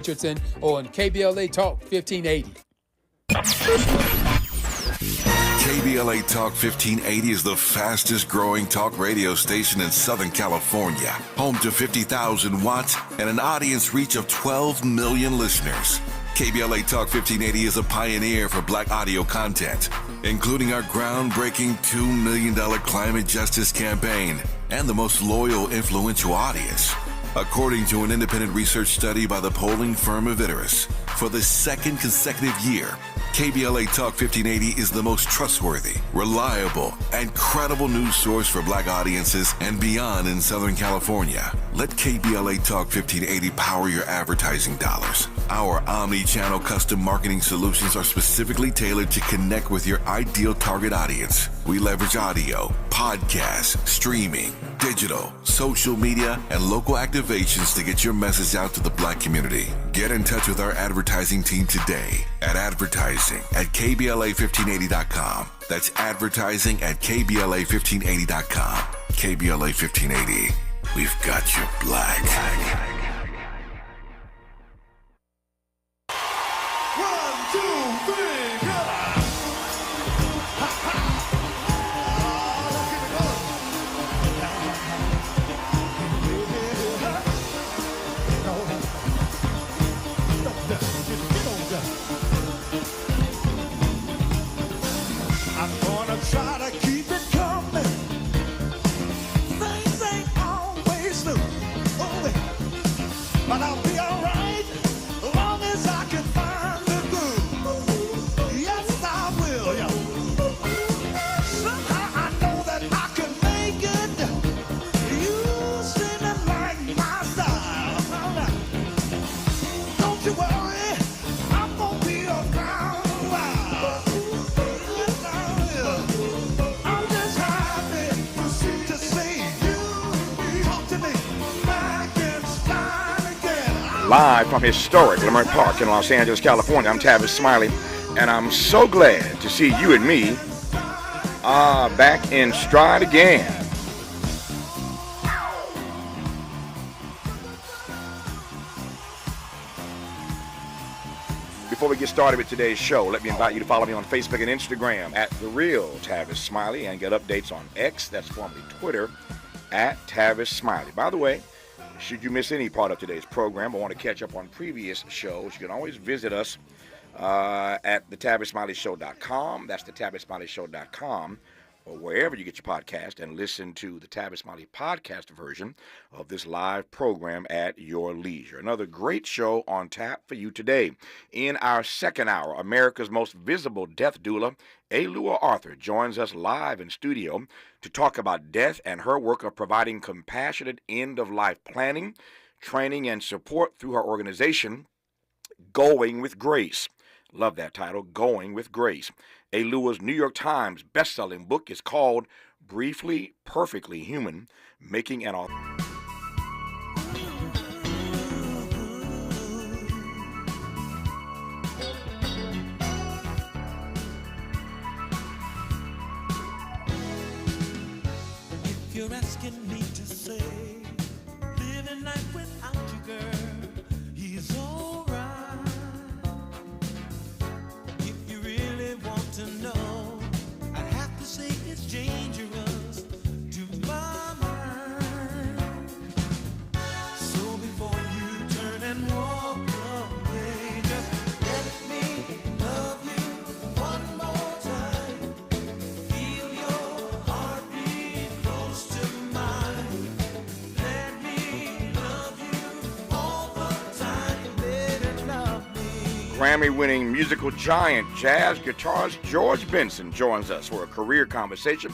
Richardson on KBLA Talk 1580. KBLA Talk 1580 is the fastest growing talk radio station in Southern California, home to 50,000 watts and an audience reach of 12 million listeners. KBLA Talk 1580 is a pioneer for Black audio content, including our groundbreaking $2 million climate justice campaign and the most loyal, influential audience. According to an independent research study by the polling firm Iteris, for the second consecutive year, KBLA Talk 1580 is the most trustworthy, reliable, and credible news source for Black audiences and beyond in Southern California. Let KBLA Talk 1580 power your advertising dollars. Our omni-channel custom marketing solutions are specifically tailored to connect with your ideal target audience. We leverage audio, podcasts, streaming, digital, social media, and local activations to get your message out to the Black community. Get in touch with our advertising team today at advertising@KBLA1580.com. That's advertising@KBLA1580.com. KBLA 1580. We've got you Black. Try to keep it coming. Things ain't always smooth, but I'll be alright as long as I can find the groove. Yes, I will. Yeah. Somehow I know that I can make it. You seem to like my style. Don't you worry, I'm gonna be around a while. Live from historic Leimert Park in Los Angeles, California, I'm Tavis Smiley, and I'm so glad to see you and me back in stride again. Before we get started with today's show, let me invite you to follow me on Facebook and Instagram at The Real Tavis Smiley and get updates on X, that's formerly Twitter, at Tavis Smiley. By the way, should you miss any part of today's program or want to catch up on previous shows, you can always visit us at thetavisSmileyShow.com. That's thetavisSmileyShow.com, or wherever you get your podcast, and listen to the Tavis Smiley podcast version of this live program at your leisure. Another great show on tap for you today. In our second hour, America's most visible death doula, Alua Arthur, joins us live in studio to talk about death and her work of providing compassionate end-of-life planning, training, and support through her organization, Going with Grace. Love that title, Going with Grace. Alua's New York Times best-selling book is called Briefly, Perfectly Human, Making an Authentic. You're asking me to say, living life without you, girl, he's alright. If you really want to know, I'd have to say it's dangerous to my mind. So before you turn and walk away, just let me love you one more time. Feel your heartbeat close to mine. Let me love you all the time, baby, love me. Grammy-winning musical giant, jazz guitarist George Benson joins us for a career conversation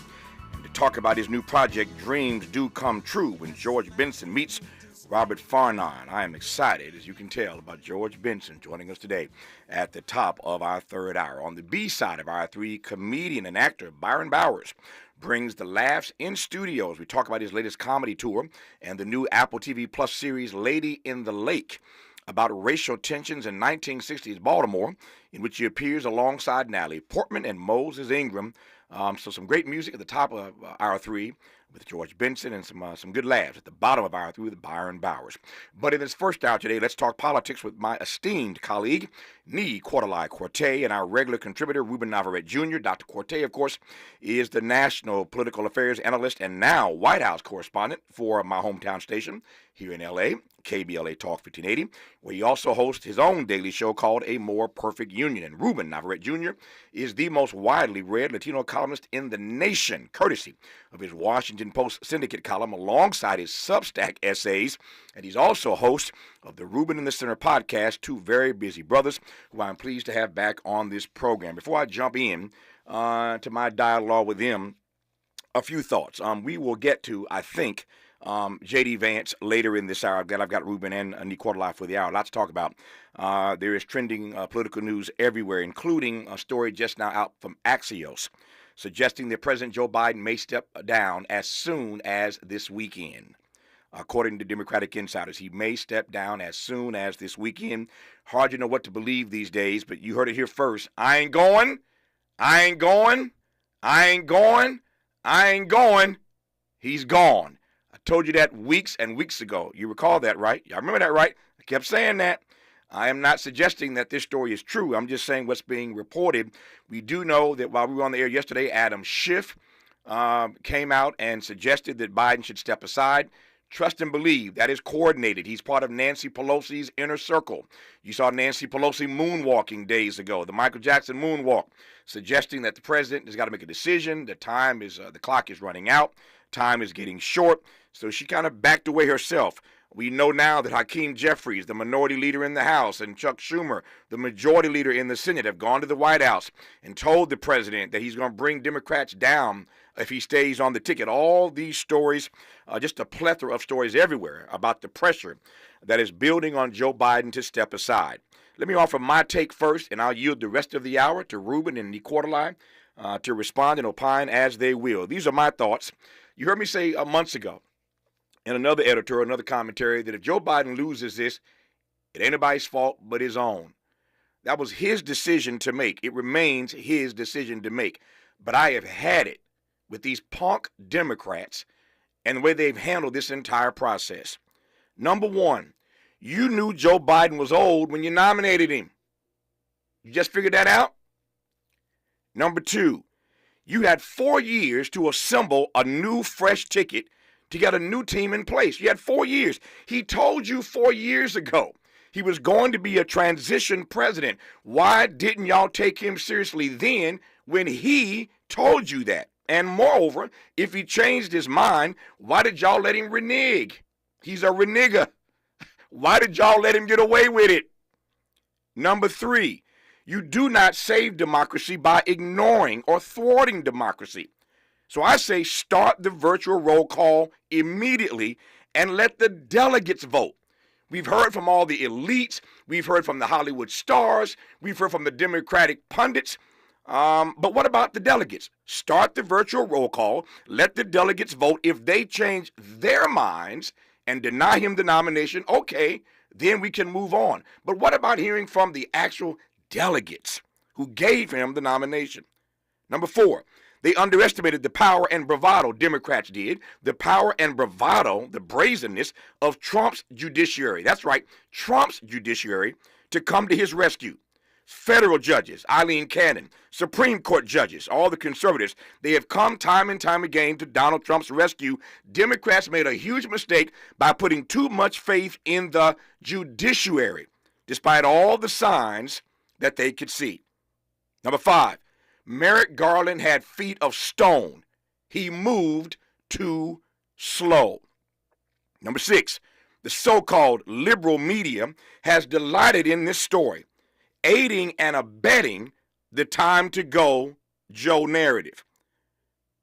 and to talk about his new project, Dreams Do Come True, when George Benson meets Robert Farnon. I am excited, as you can tell, about George Benson joining us today at the top of our third hour. On the B side of our three, comedian and actor Byron Bowers brings the laughs in studio as we talk about his latest comedy tour and the new Apple TV Plus series Lady in the Lake, about racial tensions in 1960s Baltimore, in which he appears alongside Natalie Portman and Moses Ingram. So some great music at the top of hour three. with George Benson and some good laughs at the bottom of hour 3 with Byron Bowers. But in this first hour today, let's talk politics with my esteemed colleague, Nee Corte, and our regular contributor, Ruben Navarrete Jr. Dr. Corte, of course, is the national political affairs analyst and now White House correspondent for my hometown station here in L.A., KBLA Talk 1580, where he also hosts his own daily show called A More Perfect Union. And Ruben Navarrete Jr. is the most widely read Latino columnist in the nation, courtesy of his Washington Post Syndicate column alongside his Substack essays. And he's also host of the Ruben in the Center podcast, two very busy brothers who I'm pleased to have back on this program. Before I jump in to my dialogue with them, a few thoughts. We will get to, I think, J.D. Vance later in this hour. I've got Ruben and Nee Corte for the hour. Lots to talk about. There is trending political news everywhere, including a story just now out from Axios suggesting that President Joe Biden may step down as soon as this weekend. According to Democratic insiders, he may step down as soon as this weekend. Hard to know what to believe these days, but you heard it here first. I ain't going. I ain't going. I ain't going. I ain't going. He's gone. I told you that weeks and weeks ago. You recall that, right? Y'all remember that, right? I kept saying that. I am not suggesting that this story is true. I'm just saying what's being reported. We do know that while we were on the air yesterday, Adam Schiff came out and suggested that Biden should step aside. Trust and believe, that is coordinated. He's part of Nancy Pelosi's inner circle. You saw Nancy Pelosi moonwalking days ago, the Michael Jackson moonwalk, suggesting that the president has got to make a decision. The clock is running out. Time is getting short. So she kind of backed away herself. We know now that Hakeem Jeffries, the minority leader in the House, and Chuck Schumer, the majority leader in the Senate, have gone to the White House and told the president that he's going to bring Democrats down if he stays on the ticket. All these stories, just a plethora of stories everywhere about the pressure that is building on Joe Biden to step aside. Let me offer my take first, and I'll yield the rest of the hour to Ruben and Nee Corte to respond and opine as they will. These are my thoughts. You heard me say months ago in another editorial, another commentary, that if Joe Biden loses this, it ain't anybody's fault but his own. That was his decision to make. It remains his decision to make. But I have had it with these punk Democrats and the way they've handled this entire process. Number one, you knew Joe Biden was old when you nominated him. You just figured that out? Number two, you had 4 years to assemble a new, fresh ticket to get a new team in place. You had 4 years. He told you 4 years ago he was going to be a transition president. Why didn't y'all take him seriously then when he told you that? And moreover, if he changed his mind, why did y'all let him renege? He's a renegger. Why did y'all let him get away with it? Number three, you do not save democracy by ignoring or thwarting democracy. So I say start the virtual roll call immediately and let the delegates vote. We've heard from all the elites. We've heard from the Hollywood stars. We've heard from the Democratic pundits. But what about the delegates? Start the virtual roll call. Let the delegates vote. If they change their minds and deny him the nomination, okay, then we can move on. But what about hearing from the actual delegates who gave him the nomination? Number four, they underestimated the power and bravado, Democrats did, the power and bravado, the brazenness of Trump's judiciary. That's right, Trump's judiciary to come to his rescue. Federal judges, Eileen Cannon, Supreme Court judges, all the conservatives, they have come time and time again to Donald Trump's rescue. Democrats made a huge mistake by putting too much faith in the judiciary, despite all the signs that they could see. Number five, Merrick Garland had feet of stone. He moved too slow. Number six, the so-called liberal media has delighted in this story, aiding and abetting the time to go Joe narrative.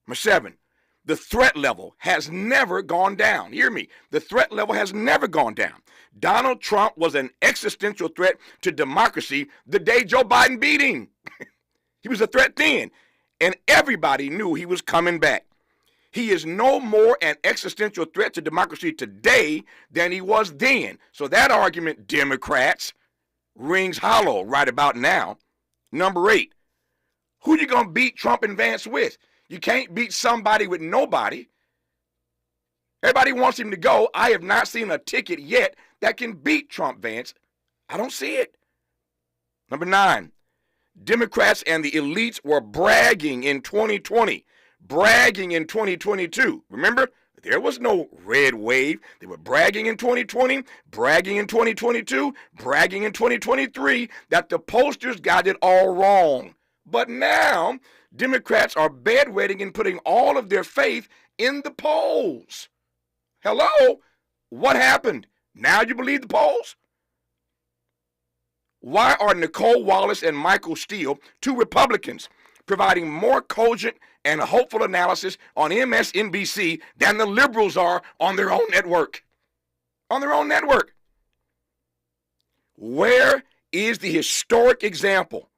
Number seven, the threat level has never gone down. Hear me. The threat level has never gone down. Donald Trump was an existential threat to democracy the day Joe Biden beat him. He was a threat then, and everybody knew he was coming back. He is no more an existential threat to democracy today than he was then. So that argument, Democrats, rings hollow right about now. Number eight, who you going to beat Trump and Vance with? You can't beat somebody with nobody. Everybody wants him to go. I have not seen a ticket yet that can beat Trump, Vance. I don't see it. Number 9, Democrats and the elites were bragging in 2020, bragging in 2022. Remember, there was no red wave. They were bragging in 2020, bragging in 2022, bragging in 2023 that the pollsters got it all wrong. But now, Democrats are bedwetting and putting all of their faith in the polls. Hello? What happened? Now you believe the polls? Why are Nicole Wallace and Michael Steele, 2 Republicans, providing more cogent and hopeful analysis on MSNBC than the liberals are on their own network? On their own network. Where is the historic example?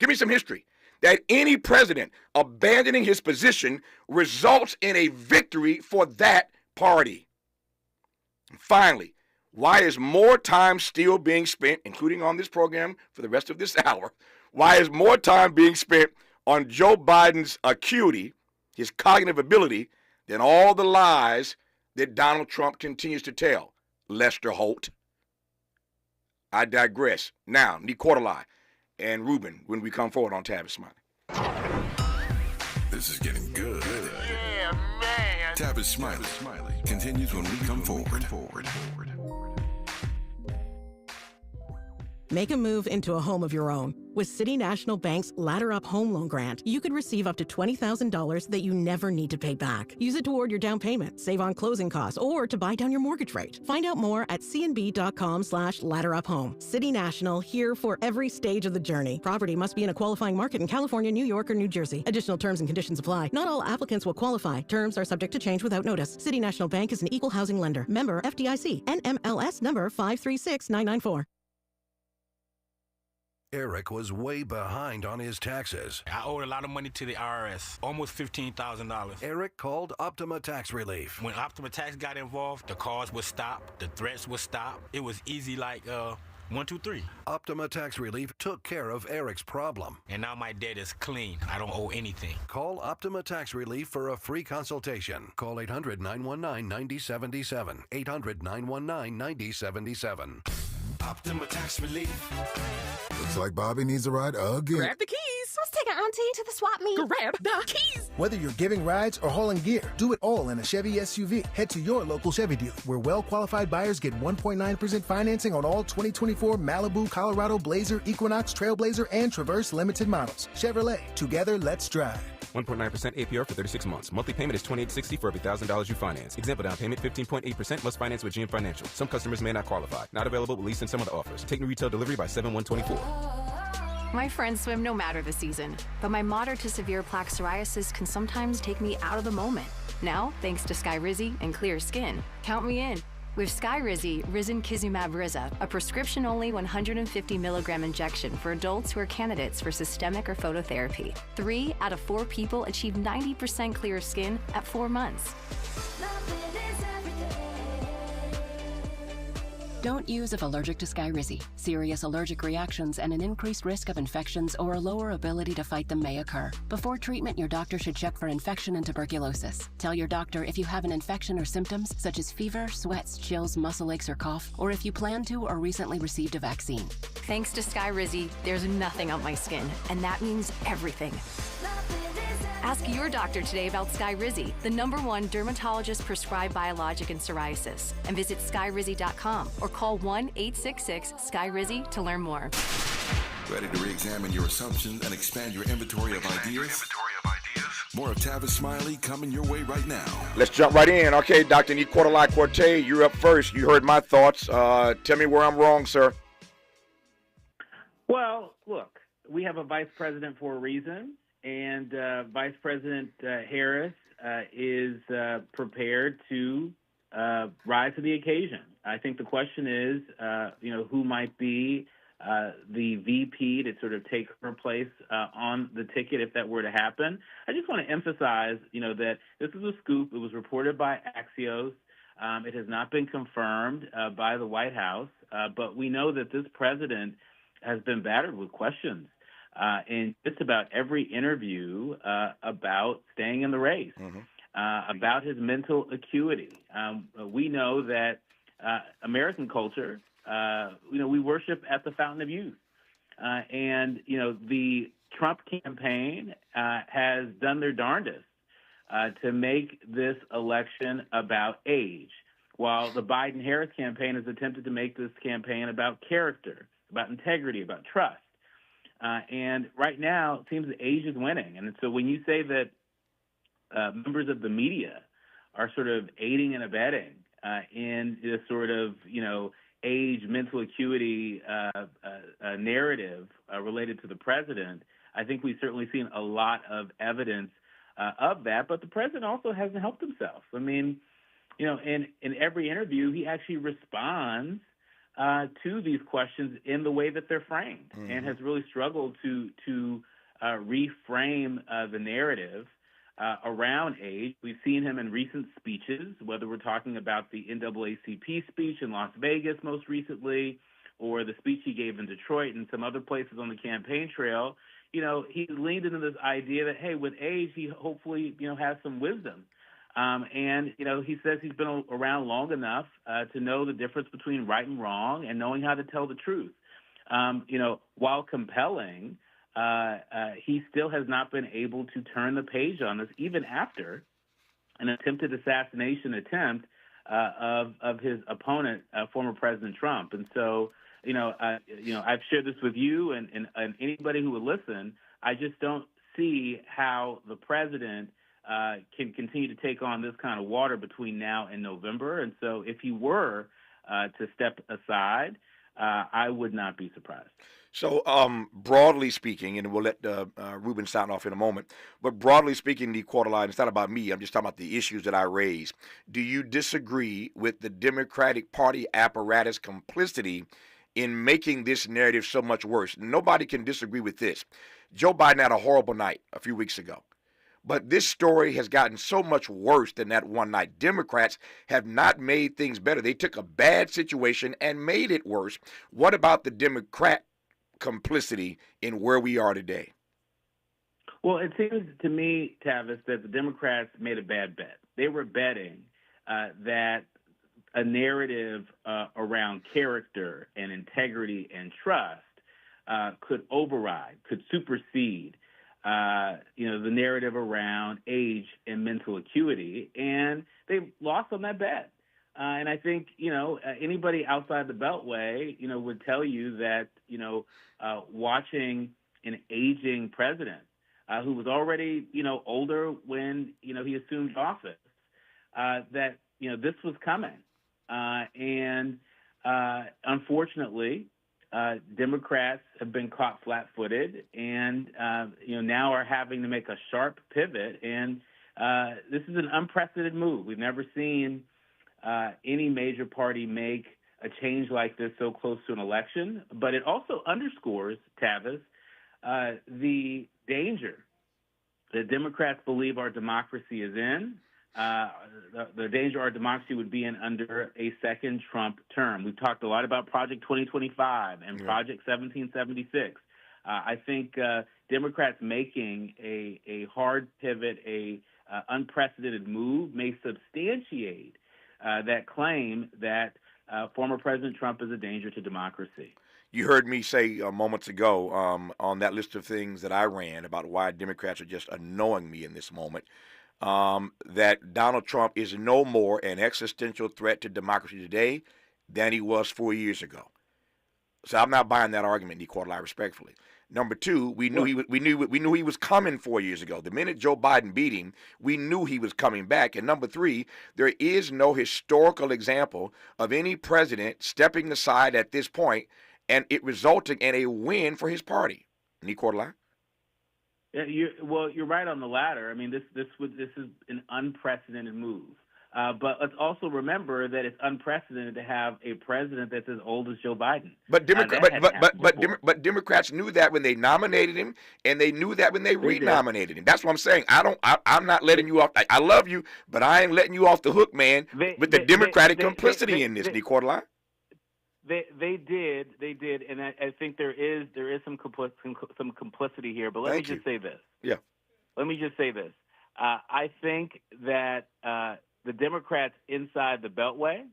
Give me some history. That any president abandoning his position results in a victory for that party. And finally, why is more time still being spent, including on this program for the rest of this hour, why is more time being spent on Joe Biden's acuity, his cognitive ability, than all the lies that Donald Trump continues to tell? Lester Holt. I digress. Now, Nicola and Ruben when we come forward on Tavis Smiley. This is getting good. Yeah, man. Tavis Smiley continues when we come forward. Make a move into a home of your own. With City National Bank's Ladder Up Home Loan Grant, you could receive up to $20,000 that you never need to pay back. Use it toward your down payment, save on closing costs, or to buy down your mortgage rate. Find out more at cnb.com/ladderuphome. City National, here for every stage of the journey. Property must be in a qualifying market in California, New York, or New Jersey. Additional terms and conditions apply. Not all applicants will qualify. Terms are subject to change without notice. City National Bank is an equal housing lender. Member FDIC. NMLS number 536994. Eric was way behind on his taxes. I owed a lot of money to the IRS, almost $15,000. Eric called Optima Tax Relief. When Optima Tax got involved, the calls would stop, the threats would stop. It was easy like 1, 2, 3. Optima Tax Relief took care of Eric's problem. And now my debt is clean. I don't owe anything. Call Optima Tax Relief for a free consultation. Call 800-919-9077. 800-919-9077. Optima Tax Relief. Looks like Bobby needs a ride again. Grab the keys. Let's take our auntie to the swap meet. Grab the keys. Whether you're giving rides or hauling gear, do it all in a Chevy SUV. Head to your local Chevy dealer, where well-qualified buyers get 1.9% financing on all 2024 Malibu, Colorado, Blazer, Equinox, Trailblazer, and Traverse limited models. Chevrolet, together, let's drive. 1.9% APR for 36 months. Monthly payment is $28.60 for every $1,000 you finance. Example down payment 15.8% must finance with GM Financial. Some customers may not qualify. Not available with lease and some other offers. Take new retail delivery by 7/1/24. My friends swim no matter the season, but my moderate to severe plaque psoriasis can sometimes take me out of the moment. Now, thanks to Skyrizi and clear skin, count me in. With Skyrizi, Risankizumab Riza, a prescription-only 150 milligram injection for adults who are candidates for systemic or phototherapy. 3 out of 4 people achieve 90% clear skin at 4 months. Don't use if allergic to Skyrizi. Serious allergic reactions and an increased risk of infections or a lower ability to fight them may occur. Before treatment, your doctor should check for infection and tuberculosis. Tell your doctor if you have an infection or symptoms such as fever, sweats, chills, muscle aches, or cough, or if you plan to or recently received a vaccine. Thanks to Skyrizi, there's nothing on my skin, and that means everything. Ask your doctor today about Skyrizi, the #1 dermatologist-prescribed biologic in psoriasis, and visit skyrizi.com or call 1-866-SKYRIZI to learn more. Ready to re-examine your assumptions and expand your inventory of ideas? More of Tavis Smiley coming your way right now. Let's jump right in. Okay, Dr. Nicola Corte, you're up first. You heard my thoughts. Tell me where I'm wrong, sir. Well, look, we have a vice president for a reason. And Vice President Harris is prepared to rise to the occasion. I think the question is, who might be the VP to sort of take her place on the ticket if that were to happen. I just want to emphasize, that this is a scoop. It was reported by Axios. It has not been confirmed by the White House, but we know that this president has been battered with questions in just about every interview about staying in the race. about his mental acuity. We know that American culture, we worship at the fountain of youth. And the Trump campaign has done their darndest to make this election about age, while the Biden-Harris campaign has attempted to make this campaign about character, about integrity, about trust. And right now, it seems that age is winning. And so when you say that members of the media are sort of aiding and abetting in this sort of, age, mental acuity narrative related to the president, I think we've certainly seen a lot of evidence of that. But the president also hasn't helped himself. I mean, in every interview, he actually responds to these questions in the way that they're framed, and has really struggled to reframe the narrative around age. We've seen him in recent speeches, whether we're talking about the NAACP speech in Las Vegas most recently, or the speech he gave in Detroit and some other places on the campaign trail. He leaned into this idea that, hey, with age, he hopefully, has some wisdom. And he says he's been around long enough to know the difference between right and wrong and knowing how to tell the truth. While compelling, he still has not been able to turn the page on this, even after an attempted assassination attempt of his opponent, former President Trump. And so, I've shared this with you and anybody who would listen. I just don't see how the president can continue to take on this kind of water between now and November. And so if he were to step aside, I would not be surprised. So broadly speaking, and we'll let Ruben sign off in a moment, but broadly speaking, the quarter line, it's not about me. I'm just talking about the issues that I raise. Do you disagree with the Democratic Party apparatus complicity in making this narrative so much worse? Nobody can disagree with this. Joe Biden had a horrible night a few weeks ago. But this story has gotten so much worse than that one night. Democrats have not made things better. They took a bad situation and made it worse. What about the Democrat complicity in where we are today? Well, it seems to me, Tavis, that the Democrats made a bad bet. They were betting that a narrative around character and integrity and trust could override, could supersede the narrative around age and mental acuity, and they lost on that bet. And I think, anybody outside the Beltway, would tell you that, watching an aging president who was already, older when, he assumed office, that, this was coming. And unfortunately, Democrats have been caught flat-footed and, now are having to make a sharp pivot. And this is an unprecedented move. We've never seen any major party make a change like this so close to an election. But it also underscores, Tavis, the danger that Democrats believe our democracy is in. The danger our democracy would be in under a second Trump term. We've talked a lot about Project 2025 and Project 1776. I think Democrats making a hard pivot, a unprecedented move may substantiate that claim that former President Trump is a danger to democracy. You heard me say moments ago on that list of things that I ran about why Democrats are just annoying me in this moment, that Donald Trump is no more an existential threat to democracy today than he was 4 years ago. So I'm not buying that argument, Nicola, respectfully. Number two, we knew he was coming 4 years ago. The minute Joe Biden beat him, we knew he was coming back. And number three, there is no historical example of any president stepping aside at this point and it resulting in a win for his party. Nicola? Yeah, you're right on the latter. I mean, this is an unprecedented move. But let's also remember that it's unprecedented to have a president that's as old as Joe Biden. But Democrats knew that when they nominated him, and they knew that when they renominated him. That's what I'm saying. I'm not letting you off. I love you, but I ain't letting you off the hook, man. With the Democratic complicity in this, Nicola. They did, and I think there is some complicity here. But let me just say this. Yeah. Let me just say this. I think that the Democrats inside the Beltway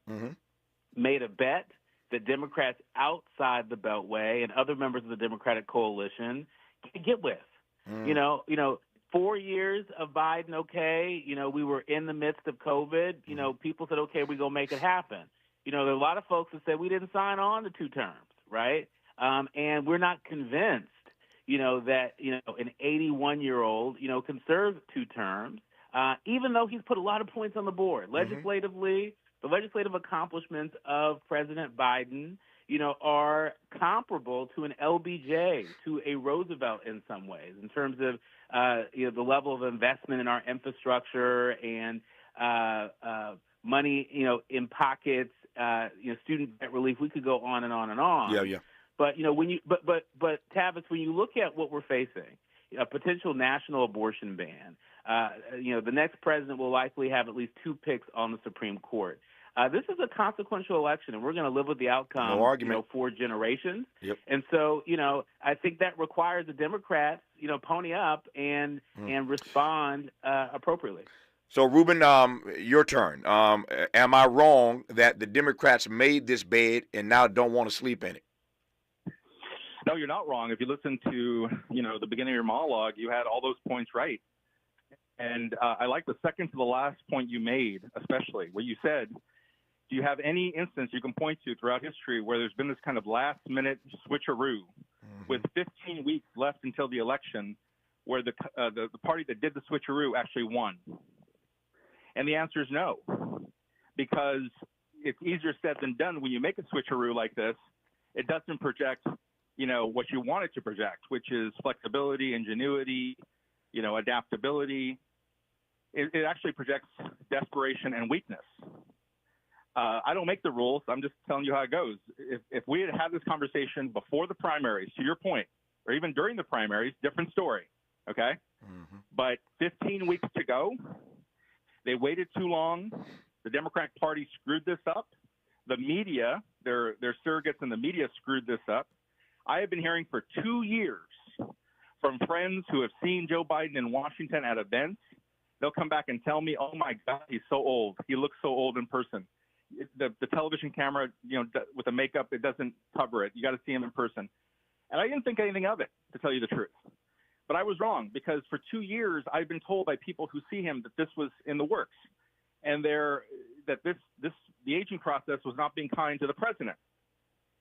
made a bet that Democrats outside the Beltway and other members of the Democratic coalition can get with. You know, 4 years of Biden, okay. You know, we were in the midst of COVID. You know, people said, okay, we're going to make it happen. You know, there are a lot of folks that said we didn't sign on to 2 terms, right? And we're not convinced, you know, that, you know, an 81-year-old, you know, can serve 2 terms, even though he's put a lot of points on the board. Legislatively, the legislative accomplishments of President Biden, you know, are comparable to an LBJ, to a Roosevelt in some ways, in terms of, you know, the level of investment in our infrastructure and money, you know, in pockets, you know, student debt relief. We could go on and on and on. Yeah. But you know, when you but Tavis, when you look at what we're facing, a potential national abortion ban, you know, the next president will likely have at least 2 picks on the Supreme Court. This is a consequential election, and we're going to live with the outcome, No argument. you know, for generations. Yep. And so, you know, I think that requires the Democrats, you know, pony up and respond appropriately. So, Ruben, your turn. Am I wrong that the Democrats made this bed and now don't want to sleep in it? No, you're not wrong. If you listen to, you know, the beginning of your monologue, you had all those points right. And I like the second to the last point you made, especially where you said, do you have any instance you can point to throughout history where there's been this kind of last-minute switcheroo with 15 weeks left until the election where the party that did the switcheroo actually won? And the answer is no, because it's easier said than done when you make a switcheroo like this. It doesn't project, you know, what you want it to project, which is flexibility, ingenuity, you know, adaptability. It actually projects desperation and weakness. I don't make the rules. I'm just telling you how it goes. If we had this conversation before the primaries, to your point, or even during the primaries, different story, okay? But 15 weeks to go, they waited too long. The Democratic Party screwed this up. The media, their surrogates in the media screwed this up. I have been hearing for 2 years from friends who have seen Joe Biden in Washington at events. They'll come back and tell me, oh, my God, he's so old. He looks so old in person. The television camera, you know, with the makeup, it doesn't cover it. You got to see him in person. And I didn't think anything of it, to tell you the truth. But I was wrong, because for 2 years, I've been told by people who see him that this was in the works, and the aging process was not being kind to the president.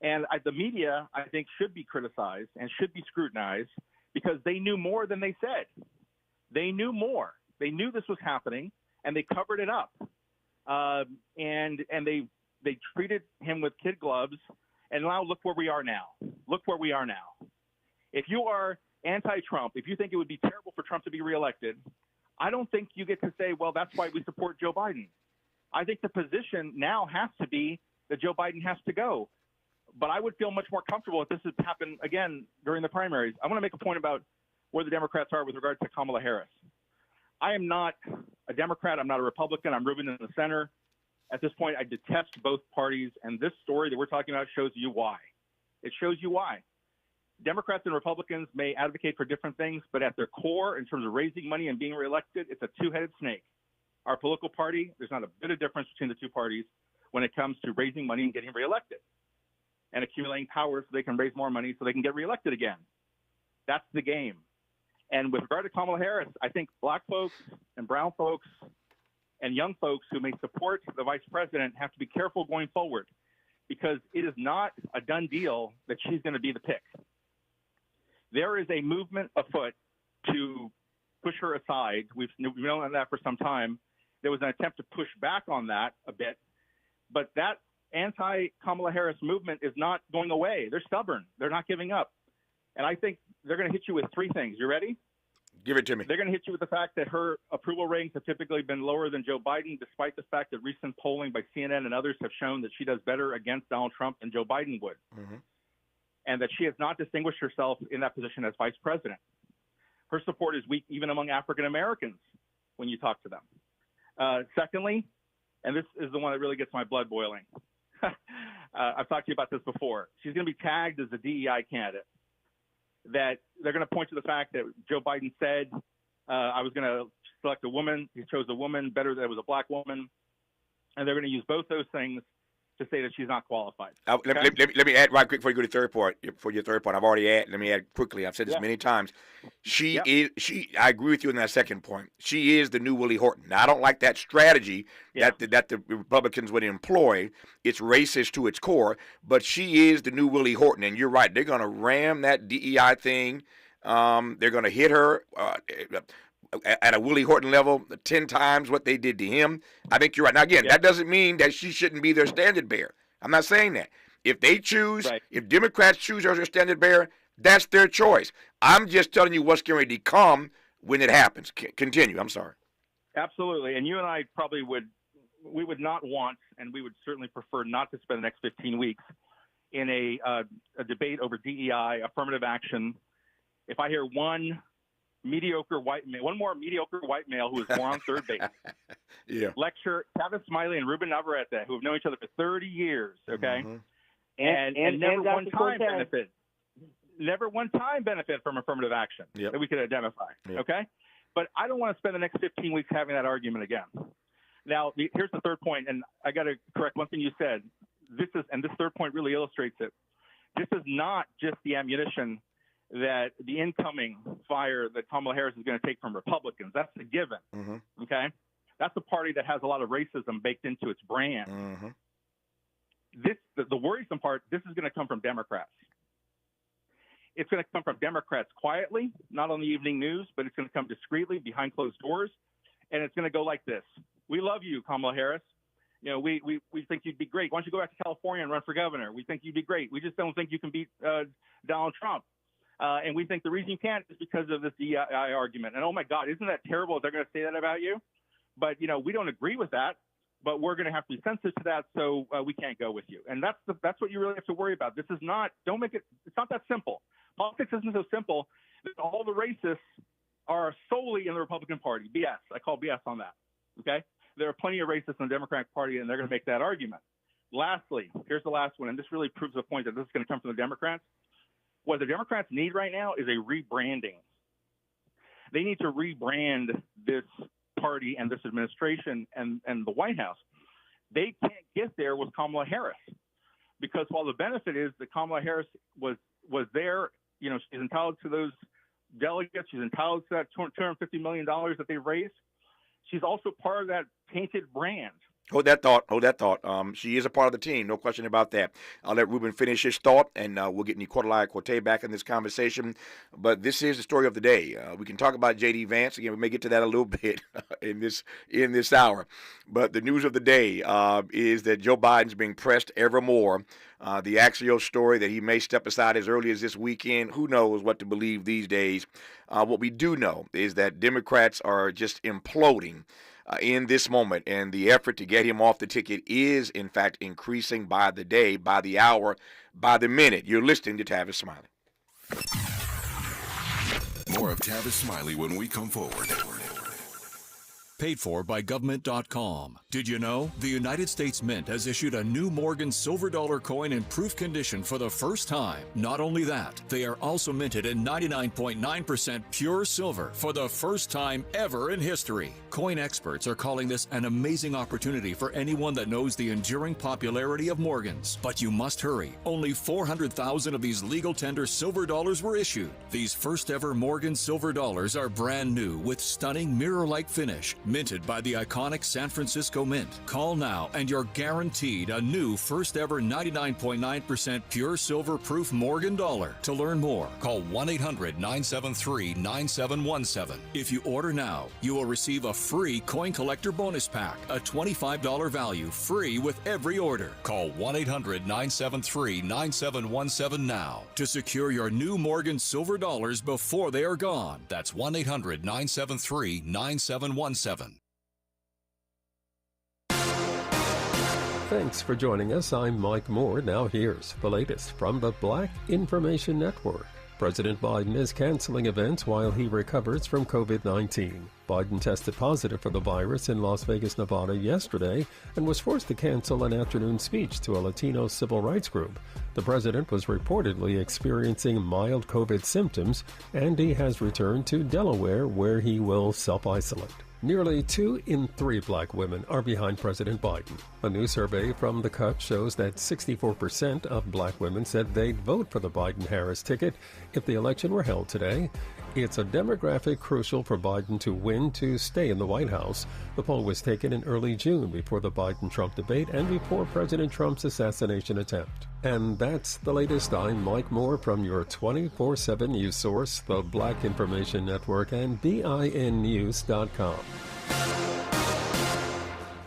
And the media, I think, should be criticized and should be scrutinized, because they knew more than they said. They knew more. They knew this was happening, and they covered it up. And they treated him with kid gloves. And now look where we are now. Look where we are now. If you are anti-Trump, if you think it would be terrible for Trump to be reelected, I don't think you get to say, well, that's why we support Joe Biden. I think the position now has to be that Joe Biden has to go. But I would feel much more comfortable if this had happened again during the primaries. I want to make a point about where the Democrats are with regard to Kamala Harris. I am not a Democrat. I'm not a Republican. I'm rooting in the center. At this point, I detest both parties. And this story that we're talking about shows you why. It shows you why. Democrats and Republicans may advocate for different things, but at their core, in terms of raising money and being reelected, it's a two-headed snake. Our political party, there's not a bit of difference between the two parties when it comes to raising money and getting reelected and accumulating power so they can raise more money so they can get reelected again. That's the game. And with regard to Kamala Harris, I think black folks and brown folks and young folks who may support the vice president have to be careful going forward, because it is not a done deal that she's going to be the pick. There is a movement afoot to push her aside. We've known that for some time. There was an attempt to push back on that a bit, but that anti-Kamala Harris movement is not going away. They're stubborn. They're not giving up. And I think they're going to hit you with 3 things. You ready? Give it to me. They're going to hit you with the fact that her approval ratings have typically been lower than Joe Biden, despite the fact that recent polling by CNN and others have shown that she does better against Donald Trump than Joe Biden would. And that she has not distinguished herself in that position as vice president. Her support is weak even among African Americans when you talk to them. Secondly, and this is the one that really gets my blood boiling. I've talked to you about this before. She's going to be tagged as a DEI candidate. That they're going to point to the fact that Joe Biden said, I was going to select a woman. He chose a woman better that it was a black woman. And they're going to use both those things to say that she's not qualified. Let me add right quick before you go to the third part. For your third part, I've already added. Let me add quickly. I've said this many times. I agree with you on that second point. She is the new Willie Horton. Now, I don't like that strategy that the Republicans would employ. It's racist to its core, but she is the new Willie Horton. And you're right. They're going to ram that DEI thing. They're going to hit her at a Willie Horton level 10 times what they did to him. I think you're right. Now, again, that doesn't mean that she shouldn't be their standard bearer. I'm not saying that. If they choose, if Democrats choose her as their standard bearer, that's their choice. I'm just telling you what's going to come when it happens. Continue. I'm sorry. Absolutely. And you and I probably would not want, and we would certainly prefer not to spend the next 15 weeks in a debate over DEI, affirmative action. If I hear one more mediocre white male who is more on third base. Lecture Tavis Smiley and Ruben Navarrete, who have known each other for 30 years, okay? And never one time benefit. Never one time benefit from affirmative action that we could identify, okay? But I don't want to spend the next 15 weeks having that argument again. Now, here's the third point, and I got to correct one thing you said. This third point really illustrates it. This is not just the ammunition that the incoming fire that Kamala Harris is going to take from Republicans. That's a given, okay? That's a party that has a lot of racism baked into its brand. The worrisome part, this is going to come from Democrats. It's going to come from Democrats quietly, not on the evening news, but it's going to come discreetly behind closed doors, and it's going to go like this. We love you, Kamala Harris. You know, we think you'd be great. Why don't you go back to California and run for governor? We think you'd be great. We just don't think you can beat Donald Trump. And we think the reason you can't is because of this DEI argument. And, oh, my God, isn't that terrible if they're going to say that about you? But, you know, we don't agree with that, but we're going to have to be sensitive to that, so we can't go with you. And that's what you really have to worry about. This is not – it's not that simple. Politics isn't so simple that all the racists are solely in the Republican Party. BS. I call BS on that, okay? There are plenty of racists in the Democratic Party, and they're going to make that argument. Lastly, here's the last one, and this really proves the point that this is going to come from the Democrats. What the Democrats need right now is a rebranding. They need to rebrand this party and this administration and the White House. They can't get there with Kamala Harris because while the benefit is that Kamala Harris was there, you know, she's entitled to those delegates, she's entitled to that $250 million that they raised. She's also part of that tainted brand. Hold that thought. She is a part of the team, no question about that. I'll let Ruben finish his thought, and we'll get Nicolai Corte back in this conversation. But this is the story of the day. We can talk about J.D. Vance. Again, we may get to that a little bit in this hour. But the news of the day is that Joe Biden's being pressed ever more. The Axios story that he may step aside as early as this weekend. Who knows what to believe these days. What we do know is that Democrats are just imploding in this moment, and the effort to get him off the ticket is, in fact, increasing by the day, by the hour, by the minute. You're listening to Tavis Smiley. More of Tavis Smiley when we come forward. Paid for by government.com. Did you know? The United States Mint has issued a new Morgan silver dollar coin in proof condition for the first time. Not only that, they are also minted in 99.9% pure silver for the first time ever in history. Coin experts are calling this an amazing opportunity for anyone that knows the enduring popularity of Morgans. But you must hurry. Only 400,000 of these legal tender silver dollars were issued. These first ever Morgan silver dollars are brand new with stunning mirror-like finish, minted by the iconic San Francisco Mint. Call now and you're guaranteed a new first ever 99.9% pure silver proof Morgan dollar. To learn more, call 1-800-973-9717. If you order now, you will receive a free coin collector bonus pack, a $25 value, free with every order. Call 1-800-973-9717 now to secure your new Morgan silver dollars before they are gone. That's 1-800-973-9717. Thanks for joining us. I'm Mike Moore. Now here's the latest from the Black Information Network. President Biden is canceling events while he recovers from COVID-19. Biden tested positive for the virus in Las Vegas, Nevada yesterday and was forced to cancel an afternoon speech to a Latino civil rights group. The president was reportedly experiencing mild COVID symptoms, and he has returned to Delaware where he will self-isolate. Nearly 2 in 3 black women are behind President Biden. A new survey from The Cut shows that 64% of black women said they'd vote for the Biden-Harris ticket if the election were held today. It's a demographic crucial for Biden to win to stay in the White House. The poll was taken in early June before the Biden-Trump debate and before President Trump's assassination attempt. And that's the latest. I'm Mike Moore from your 24/7 news source, the Black Information Network, and BINnews.com.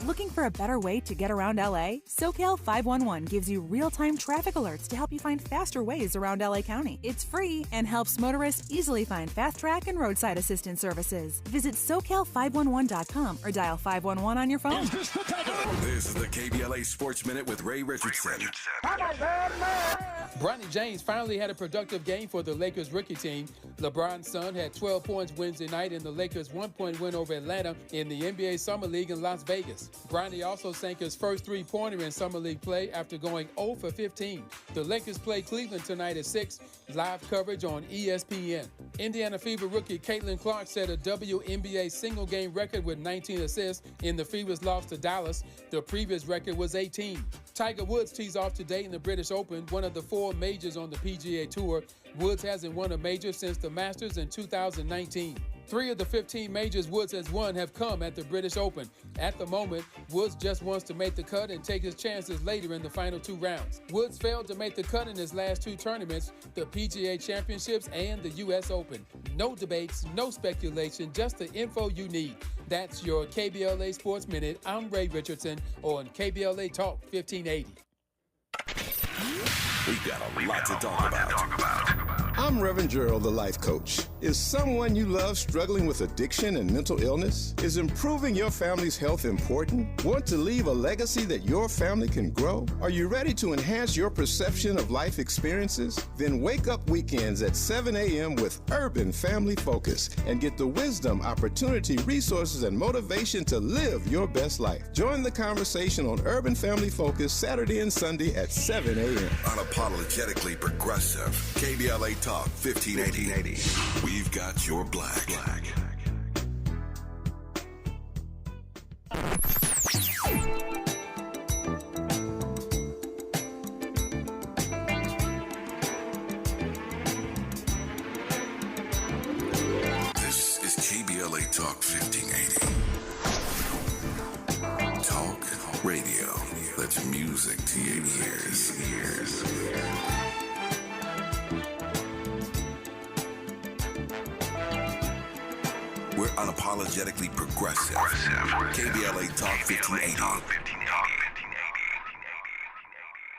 Looking for a better way to get around LA? SoCal 511 gives you real-time traffic alerts to help you find faster ways around LA County. It's free and helps motorists easily find fast track and roadside assistance services. Visit SoCal511.com or dial 511 on your phone. This is the KBLA Sports Minute with Ray Richardson. Bronny James finally had a productive game for the Lakers rookie team. LeBron's son had 12 points Wednesday night in the Lakers' 1-point win over Atlanta in the NBA Summer League in Las Vegas. Bronny also sank his first three-pointer in Summer League play after going 0 for 15. The Lakers play Cleveland tonight at 6, live coverage on ESPN. Indiana Fever rookie Caitlin Clark set a WNBA single-game record with 19 assists in the Fever's loss to Dallas. The previous record was 18. Tiger Woods tees off today in the British Open, one of the 4 majors on the PGA Tour. Woods hasn't won a major since the Masters in 2019. 3 of the 15 majors Woods has won have come at the British Open. At the moment, Woods just wants to make the cut and take his chances later in the final 2 rounds. Woods failed to make the cut in his last 2 tournaments, the PGA Championships and the U.S. Open. No debates, no speculation, just the info you need. That's your KBLA Sports Minute. I'm Ray Richardson on KBLA Talk 1580. We've got a lot to talk about. I'm Reverend Gerald, the life coach. Is someone you love struggling with addiction and mental illness? Is improving your family's health important? Want to leave a legacy that your family can grow? Are you ready to enhance your perception of life experiences? Then wake up weekends at 7 a.m. with Urban Family Focus and get the wisdom, opportunity, resources, and motivation to live your best life. Join the conversation on Urban Family Focus Saturday and Sunday at 7 a.m. Unapologetically progressive. KBLA Talk 1580. We've got your black. This is KBLA Talk 1580. Talk radio. That's music to your ears. We're unapologetically progressive. KBLA Talk 1580.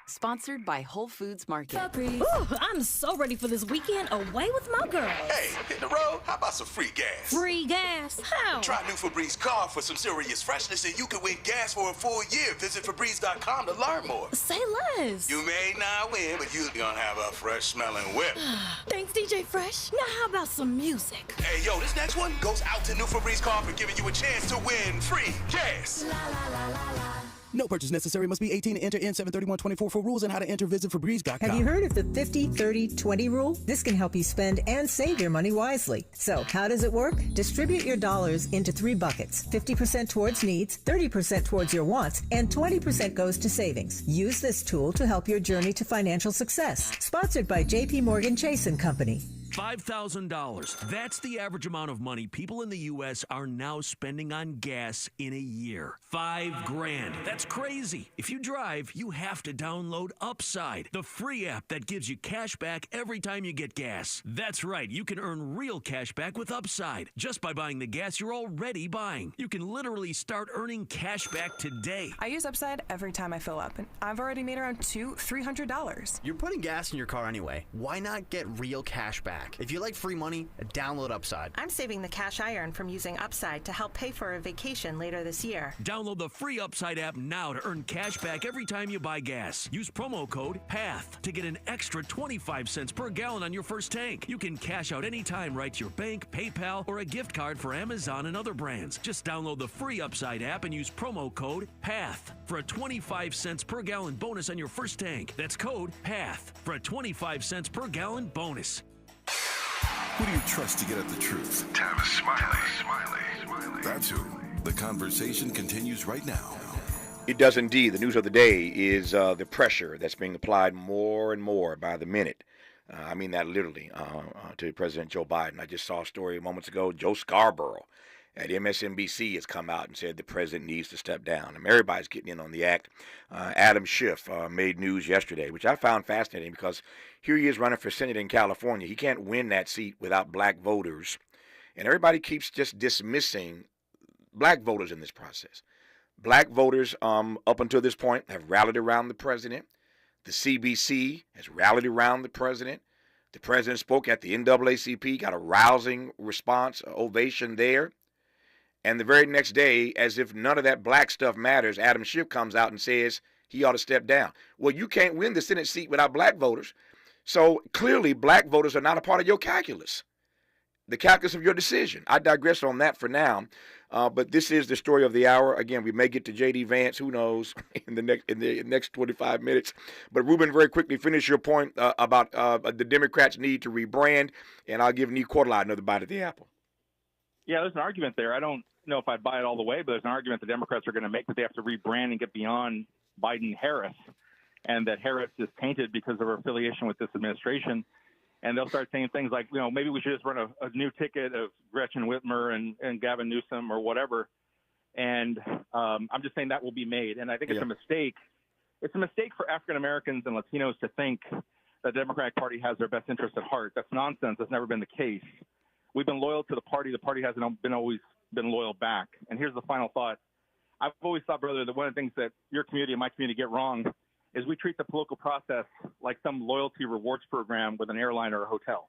Sponsored by Whole Foods Market. Ooh, I'm so ready for this weekend away with my girls. Hey, hit the road. How about some free gas? Free gas? How? Try new Febreze car for some serious freshness and you can win gas for a full year. Visit Febreze.com to learn more. Say less. You may not win, but you're gonna have a fresh smelling whip. Thanks, DJ Fresh. Now how about some music? Hey, yo, this next one goes out to new Febreze car for giving you a chance to win free gas. La, la, la, la, la. No purchase necessary. Must be 18 to enter in 73124 for rules and how to enter. Visit Febreze.com. Have you heard of the 50-30-20 rule? This can help you spend and save your money wisely. So how does it work? Distribute your dollars into 3 buckets. 50% towards needs, 30% towards your wants, and 20% goes to savings. Use this tool to help your journey to financial success. Sponsored by J.P. Morgan Chase & Company. $5,000. That's the average amount of money people in the U.S. are now spending on gas in a year. $5,000. That's crazy. If you drive, you have to download Upside, the free app that gives you cash back every time you get gas. That's right. You can earn real cash back with Upside just by buying the gas you're already buying. You can literally start earning cash back today. I use Upside every time I fill up, and I've already made around $200-$300. You're putting gas in your car anyway. Why not get real cash back? If you like free money, download Upside. I'm saving the cash I earn from using Upside to help pay for a vacation later this year. Download the free Upside app now to earn cash back every time you buy gas. Use promo code PATH to get an extra 25 cents per gallon on your first tank. You can cash out anytime right to your bank, PayPal, or a gift card for Amazon and other brands. Just download the free Upside app and use promo code PATH for a 25 cents per gallon bonus on your first tank. That's code PATH for a 25 cents per gallon bonus. Who do you trust to get at the truth? Tavis Smiley. That's who. The conversation continues right now. It does indeed. The news of the day is the pressure that's being applied more and more by the minute. I mean that literally to President Joe Biden. I just saw a story moments ago. Joe Scarborough at MSNBC has come out and said the president needs to step down. And everybody's getting in on the act. Adam Schiff made news yesterday, which I found fascinating because here he is running for Senate in California. He can't win that seat without black voters. And everybody keeps just dismissing black voters in this process. Black voters, up until this point, have rallied around the president. The CBC has rallied around the president. The president spoke at the NAACP, got a rousing response, ovation there. And the very next day, as if none of that black stuff matters, Adam Schiff comes out and says he ought to step down. Well, you can't win the Senate seat without black voters. So clearly, black voters are not a part of your calculus, the calculus of your decision. I digress on that for now. But this is the story of the hour. Again, we may get to J.D. Vance, who knows, in the next 25 minutes. But Ruben, very quickly, finish your point about the Democrats' need to rebrand, and I'll give Nick Cordelai another bite at the apple. Yeah, there's an argument there. I don't know if I'd buy it all the way, but there's an argument the Democrats are going to make that they have to rebrand and get beyond Biden-Harris, and that Harris is tainted because of her affiliation with this administration. And they'll start saying things like, maybe we should just run a new ticket of Gretchen Whitmer and Gavin Newsom or whatever. And I'm just saying that will be made. And I think it's a mistake. It's a mistake for African Americans and Latinos to think the Democratic Party has their best interests at heart. That's nonsense. That's never been the case. We've been loyal to the party. The party hasn't always been loyal back. And here's the final thought. I've always thought, brother, that one of the things that your community and my community get wrong is we treat the political process like some loyalty rewards program with an airline or a hotel,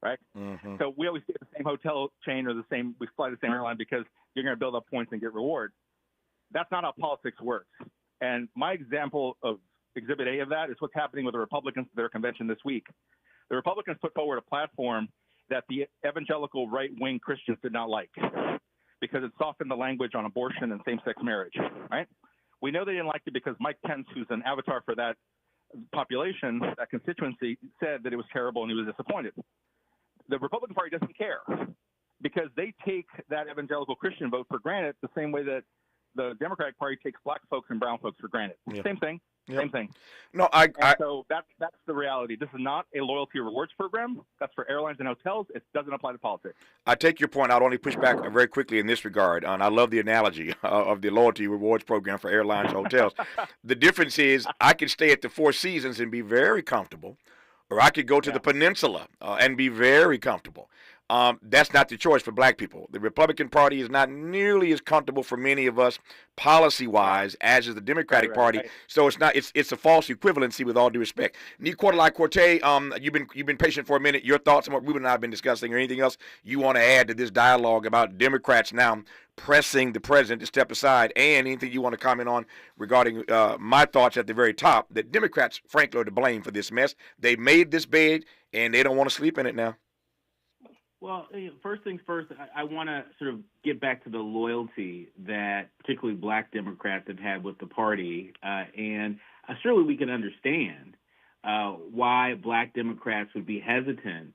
right? Mm-hmm. So we always get the same hotel chain or we fly the same airline because you're going to build up points and get reward. That's not how politics works. And my example of Exhibit A of that is what's happening with the Republicans at their convention this week. The Republicans put forward a platform that the evangelical right-wing Christians did not like because it softened the language on abortion and same-sex marriage, right? We know they didn't like it because Mike Pence, who's an avatar for that population, that constituency, said that it was terrible and he was disappointed. The Republican Party doesn't care because they take that evangelical Christian vote for granted the same way that the Democratic Party takes black folks and brown folks for granted. Yep. Same thing. Yep. Same thing. No, so that's the reality. This is not a loyalty rewards program. That's for airlines and hotels. It doesn't apply to politics. I take your point. I'd only push back very quickly in this regard. And I love the analogy of the loyalty rewards program for airlines and hotels. The difference is I could stay at the Four Seasons and be very comfortable, or I could go to the Peninsula and be very comfortable. That's not the choice for black people. The Republican Party is not nearly as comfortable for many of us policy-wise as is the Democratic Party. Right. So it's a false equivalency with all due respect. Nick Cordelai-Corte, you've been patient for a minute. Your thoughts on what Ruben and I have been discussing, or anything else you want to add to this dialogue about Democrats now pressing the president to step aside, and anything you want to comment on regarding my thoughts at the very top, that Democrats, frankly, are to blame for this mess. They made this bed, and they don't want to sleep in it now. Well, first things first, I want to sort of get back to the loyalty that particularly black Democrats have had with the party. And surely we can understand why black Democrats would be hesitant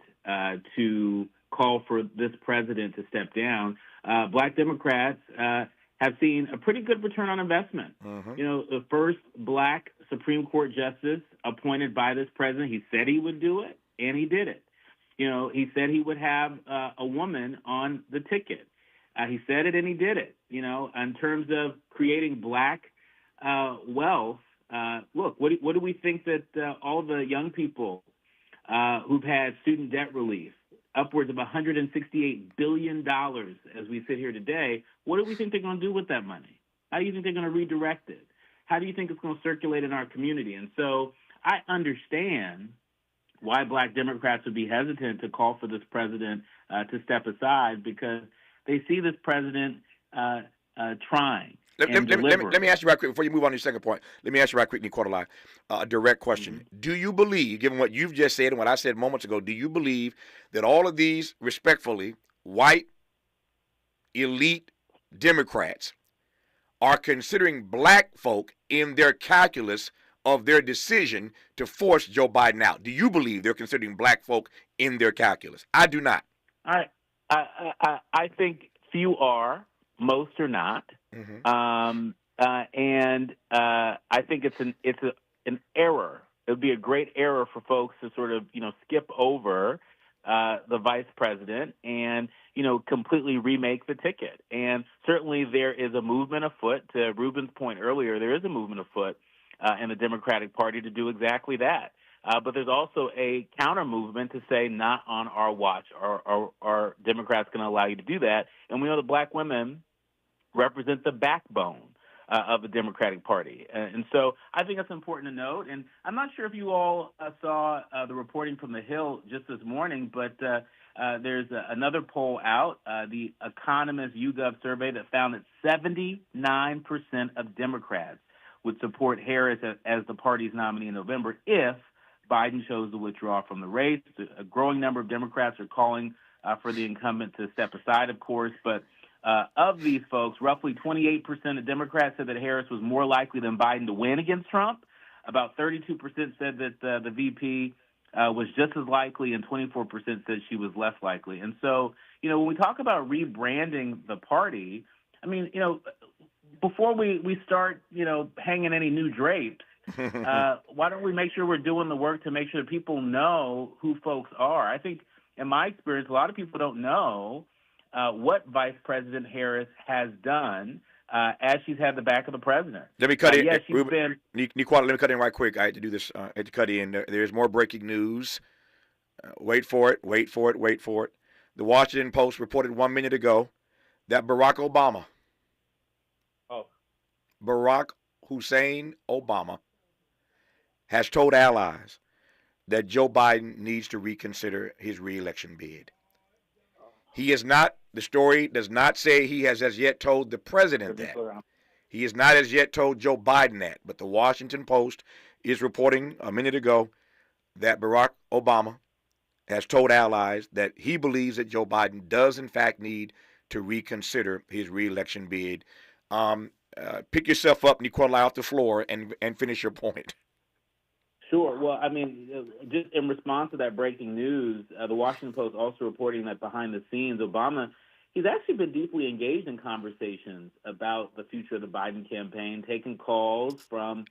to call for this president to step down. Black Democrats have seen a pretty good return on investment. Mm-hmm. The first black Supreme Court justice appointed by this president, he said he would do it, and he did it. He said he would have a woman on the ticket. He said it and he did it. In terms of creating black wealth, look, what do we think that all the young people who've had student debt relief, upwards of $168 billion as we sit here today, what do we think they're going to do with that money? How do you think they're going to redirect it? How do you think it's going to circulate in our community? And so I understand why black Democrats would be hesitant to call for this president to step aside, because they see this president trying. Let me ask you right quick before you move on to your second point. Let me ask you right quick, Nick Cordelai, a direct question. Mm-hmm. Do you believe, given what you've just said and what I said moments ago, do you believe that all of these respectfully white elite Democrats are considering black folk in their calculus of their decision to force Joe Biden out? Do you believe they're considering black folk in their calculus? I do not. I think few are, most are not, and I think it's an error. It would be a great error for folks to sort of skip over the vice president and completely remake the ticket. And certainly there is a movement afoot. To Ruben's point earlier, there is a movement afoot in the Democratic Party to do exactly that. But there's also a counter movement to say, not on our watch. Are Democrats going to allow you to do that? And we know that black women represent the backbone of the Democratic Party. And so I think that's important to note. And I'm not sure if you all saw the reporting from the Hill just this morning, but there's another poll out, the Economist YouGov survey, that found that 79% of Democrats would support Harris as the party's nominee in November if Biden chose to withdraw from the race. A growing number of Democrats are calling for the incumbent to step aside, of course, but of these folks, roughly 28% of Democrats said that Harris was more likely than Biden to win against Trump. About 32% said that the VP was just as likely, and 24% said she was less likely. And so, when we talk about rebranding the party, I mean, before we start, hanging any new drapes, why don't we make sure we're doing the work to make sure that people know who folks are? I think, in my experience, a lot of people don't know what Vice President Harris has done as she's had the back of the president. Let me cut in. Yes, Niquata, let me cut in right quick. I had to do this. I had to cut in. There's more breaking news. Wait for it. The Washington Post reported 1 minute ago that Barack Hussein Obama, has told allies that Joe Biden needs to reconsider his reelection bid. He is not, the story does not say he has as yet told the president that. He has not as yet told Joe Biden that, but the Washington Post is reporting a minute ago that Barack Obama has told allies that he believes that Joe Biden does in fact need to reconsider his reelection bid. Pick yourself up, Nicola, off the floor and finish your point. Sure. Well, I mean, just in response to that breaking news, the Washington Post also reporting that behind the scenes, Obama, he's actually been deeply engaged in conversations about the future of the Biden campaign, taking calls from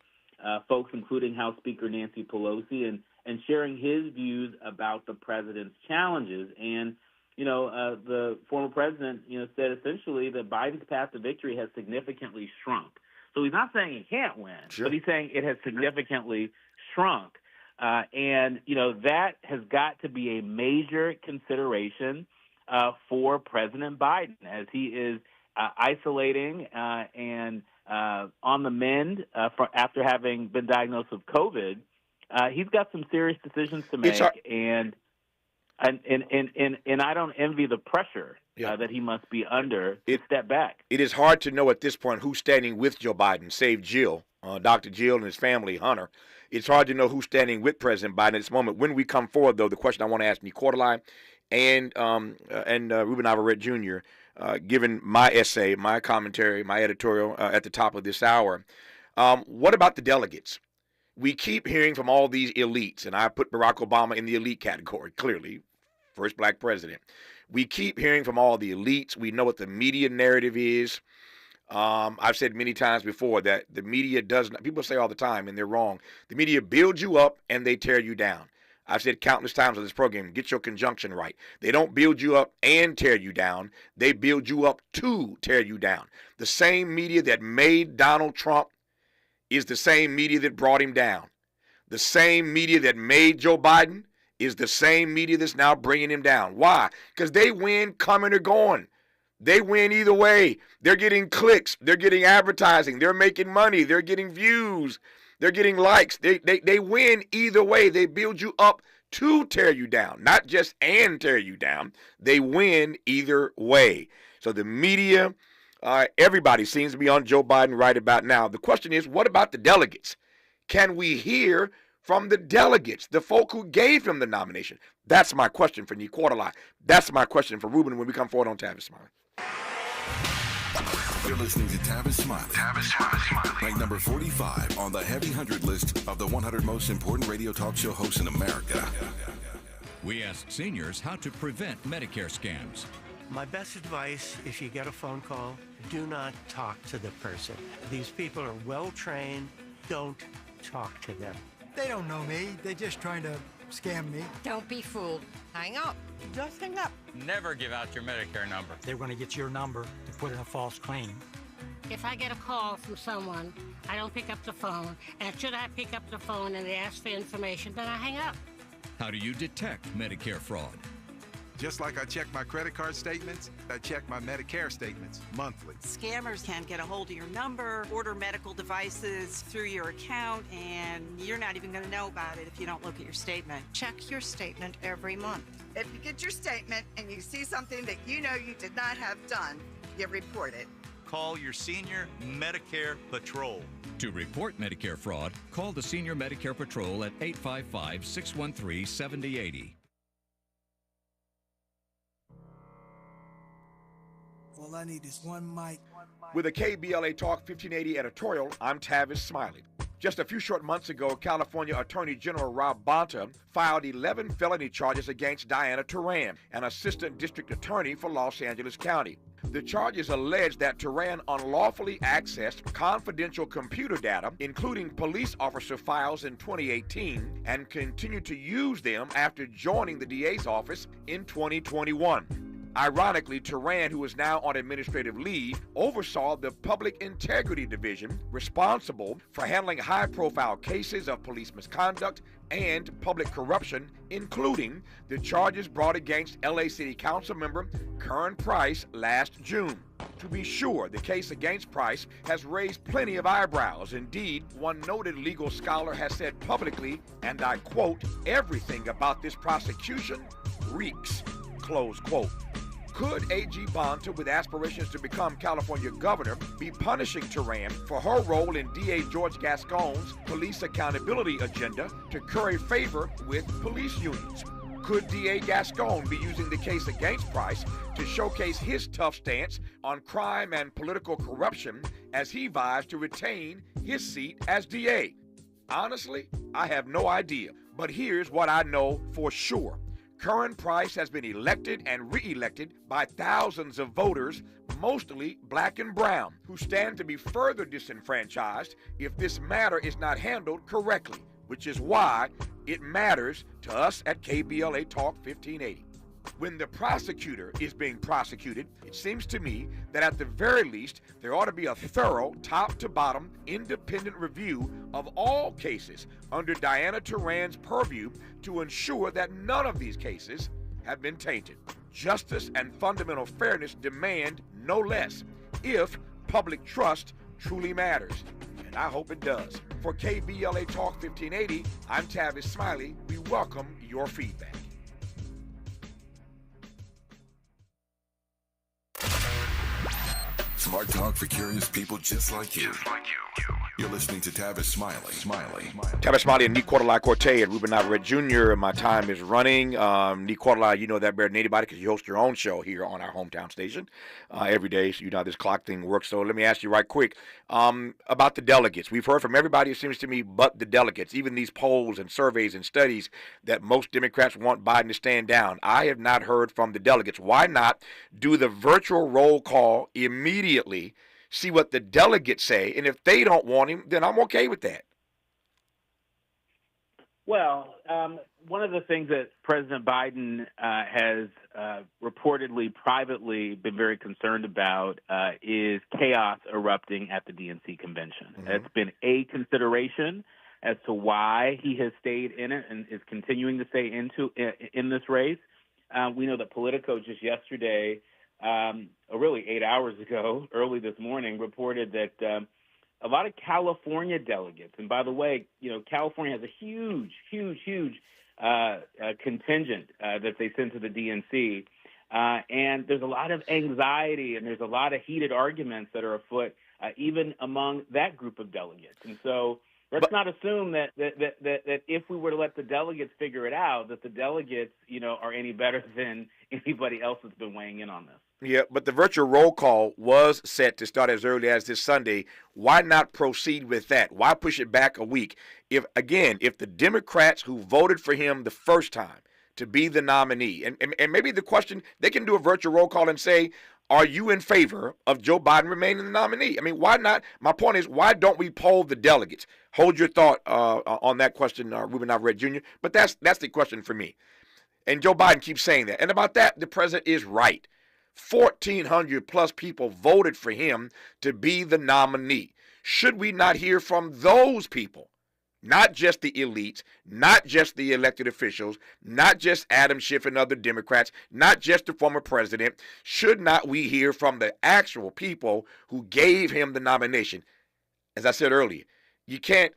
folks including House Speaker Nancy Pelosi and sharing his views about the president's challenges. And, the former president, said essentially that Biden's path to victory has significantly shrunk. So he's not saying he can't win, sure, but he's saying it has significantly shrunk. And, that has got to be a major consideration for President Biden as he is isolating and on the mend after having been diagnosed with COVID. He's got some serious decisions to make, and I don't envy the pressure that he must be under to step back. It is hard to know at this point who's standing with Joe Biden, save Jill, Dr. Jill and his family, Hunter. It's hard to know who's standing with President Biden at this moment. When we come forward, though, the question I want to ask Nicola and Ruben Alvarez Jr., given my essay, my commentary, my editorial at the top of this hour, what about the delegates? We keep hearing from all these elites, and I put Barack Obama in the elite category, clearly, first black president. We keep hearing from all the elites. We know what the media narrative is. I've said many times before that the media does not, people say all the time, and they're wrong, the media builds you up and they tear you down. I've said countless times on this program, get your conjunction right. They don't build you up and tear you down. They build you up to tear you down. The same media that made Donald Trump is the same media that brought him down. The same media that made Joe Biden is the same media that's now bringing him down. Why? Because they win coming or going. They win either way. They're getting clicks. They're getting advertising. They're making money. They're getting views. They're getting likes. They win either way. They build you up to tear you down, not just and tear you down. They win either way. So the media, everybody seems to be on Joe Biden right about now. The question is, what about the delegates? Can we hear from the delegates, the folk who gave him the nomination? That's my question for Nicola. That's my question for Ruben when we come forward on Tavis Smiley. You're listening to Tavis Smiley. Tavis Smiley. Ranked number 45 on the Heavy 100 list of the 100 most important radio talk show hosts in America. We asked seniors how to prevent Medicare scams. My best advice, if you get a phone call, do not talk to the person. These people are well-trained. Don't talk to them. They don't know me. They're just trying to scam me. Don't be fooled. Hang up. Just hang up. Never give out your Medicare number. They're going to get your number to put in a false claim. If I get a call from someone, I don't pick up the phone. And should I pick up the phone and they ask for information, then I hang up. How do you detect Medicare fraud? Just like I check my credit card statements, I check my Medicare statements monthly. Scammers can get a hold of your number, order medical devices through your account, and you're not even going to know about it if you don't look at your statement. Check your statement every month. If you get your statement and you see something that you know you did not have done, you report it. Call your Senior Medicare Patrol. To report Medicare fraud, call the Senior Medicare Patrol at 855-613-7080. All I need is one mic. With a KBLA Talk 1580 editorial, I'm Tavis Smiley. Just a few short months ago, California Attorney General Rob Bonta filed 11 felony charges against Diana Turan, an assistant district attorney for Los Angeles County. The charges allege that Turan unlawfully accessed confidential computer data, including police officer files in 2018, and continued to use them after joining the DA's office in 2021. Ironically, Turan, who is now on administrative leave, oversaw the Public Integrity Division responsible for handling high-profile cases of police misconduct and public corruption, including the charges brought against LA City Council member Karen Price last June. To be sure, the case against Price has raised plenty of eyebrows. Indeed, one noted legal scholar has said publicly, and I quote, "Everything about this prosecution reeks," close quote. Could AG Bonta, with aspirations to become California governor, be punishing Turan for her role in DA George Gascon's police accountability agenda to curry favor with police unions? Could DA Gascon be using the case against Price to showcase his tough stance on crime and political corruption as he vies to retain his seat as DA? Honestly, I have no idea, but here's what I know for sure. Karen Price has been elected and re-elected by thousands of voters, mostly black and brown, who stand to be further disenfranchised if this matter is not handled correctly, which is why it matters to us at KBLA Talk 1580. When the prosecutor is being prosecuted, it seems to me that at the very least, there ought to be a thorough, top-to-bottom, independent review of all cases under Diana Turan's purview to ensure that none of these cases have been tainted. Justice and fundamental fairness demand no less, if public trust truly matters. And I hope it does. For KBLA Talk 1580, I'm Tavis Smiley. We welcome your feedback. Smart talk for curious people just like you. You're listening to Tavis Smiley. Tavis Smiley and Nick Cortez and Ruben Navarrete Jr. My time is running. Nick Cortez, you know that better than anybody because you host your own show here on our hometown station every day. So you know how this clock thing works. So let me ask you right quick about the delegates. We've heard from everybody, it seems to me, but the delegates. Even these polls and surveys and studies that most Democrats want Biden to stand down. I have not heard from the delegates. Why not do the virtual roll call immediately? See what the delegates say, and if they don't want him, then I'm okay with that. Well, one of the things that President Biden has reportedly privately been very concerned about is chaos erupting at the DNC convention. Mm-hmm. That's been a consideration as to why he has stayed in it and is continuing to stay in this race. We know that Politico just yesterday, really 8 hours ago, early this morning, reported that a lot of California delegates, and by the way, you know, California has a huge contingent that they send to the DNC, and there's a lot of anxiety and there's a lot of heated arguments that are afoot, even among that group of delegates. And so Let's not assume that if we were to let the delegates figure it out, that the delegates, are any better than anybody else that's been weighing in on this. Yeah, but the virtual roll call was set to start as early as this Sunday. Why not proceed with that? Why push it back a week? If the Democrats who voted for him the first time to be the nominee, and maybe the question, they can do a virtual roll call and say, are you in favor of Joe Biden remaining the nominee? I mean, why not? My point is, why don't we poll the delegates? Hold your thought on that question, Ruben Alvarez Jr., but that's the question for me. And Joe Biden keeps saying that. And about that, the president is right. 1,400 plus people voted for him to be the nominee. Should we not hear from those people? Not just the elites, not just the elected officials, not just Adam Schiff and other Democrats, not just the former president. Should not we hear from the actual people who gave him the nomination? As I said earlier, you can't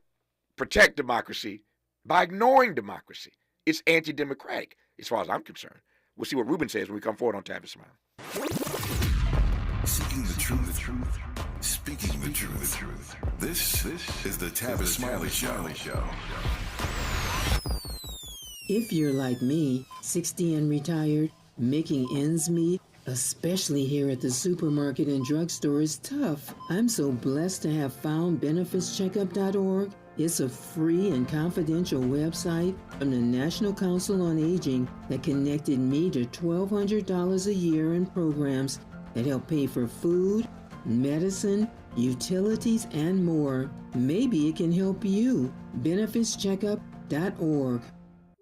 protect democracy by ignoring democracy. It's anti-democratic, as far as I'm concerned. We'll see what Ruben says when we come forward on Tavis Smiley. Seeking the truth. Speaking the truth. This is the Tavis Smiley Show. If you're like me, 60 and retired, making ends meet, especially here at the supermarket and drugstore, is tough. I'm so blessed to have found benefitscheckup.org. It's a free and confidential website from the National Council on Aging that connected me to $1,200 a year in programs that help pay for food, medicine, utilities, and more. Maybe it can help you. benefitscheckup.org.